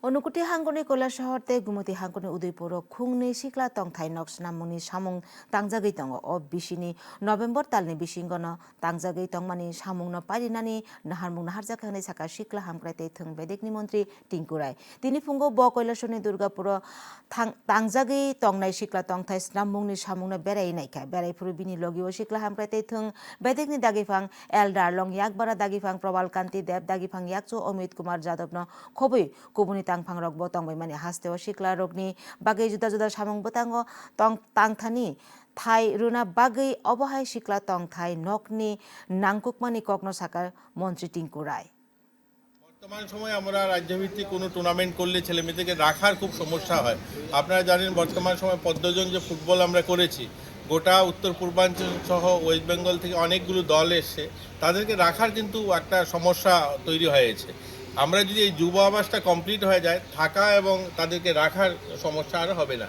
অনুকুটি হাঙ্গনি কৈলাসহরতে গুমতি হাঙ্গনি উদয়পুর খুংনি সিকলা তংথাই নকসনামুনি সামুং তাংজাগৈ দङ অ बिसिनि नभेम्बर तालनि बिसिंगनो तांजागै तंमानि सामुंनो पारिनानि नाहारमुं नाहारजाखांनाय साका सिक्ला हामक्रायते थों बेदेकनि मन्त्रि टिंकु राय तिनि फुंगो ब কৈलासनि दुर्गापुर तांजागै तंनाय सिक्ला तंथाय स्नाममुंनि सामुंनो बेरायनायखा बेरायफुरु बिनि लगियो सिक्ला हामक्रायते थों बेदेकनि दागिफां एलदार लं याकबारा दागिफां प्रबाल कान्ति देव दागिफां याकचो अमित कुमार जादवनो खबै कुबुनि तांफां रक बतंबाय माने हास्तेव सिक्ला रगनि बागै जुदा जुदा सामुं बतांगो तांथानि थाई रुना बागै अबहाय सिक्ला तंथाय नकनि नांकुकमानि कग्न साका मन्त्री टिंकु राय বর্তমান সময়ে আমরা রাজ্যভিত্তিক কোনো টুর্নামেন্ট করলে ছেলেমেয়েদেরকে রাখার খুব সমস্যা হয়। আপনারা জানেন বর্তমান সময় পদ্মজন যে ফুটবল আমরা করেছি, গোটা উত্তর পূর্বাঞ্চল সহ ওয়েস্ট বেঙ্গল থেকে অনেকগুলো দল এসছে, তাদেরকে রাখার কিন্তু একটা সমস্যা তৈরি হয়েছে। আমরা যদি এই যুব আবাসটা কমপ্লিট হয়ে যায়, থাকা এবং তাদেরকে রাখার সমস্যা আর হবে না।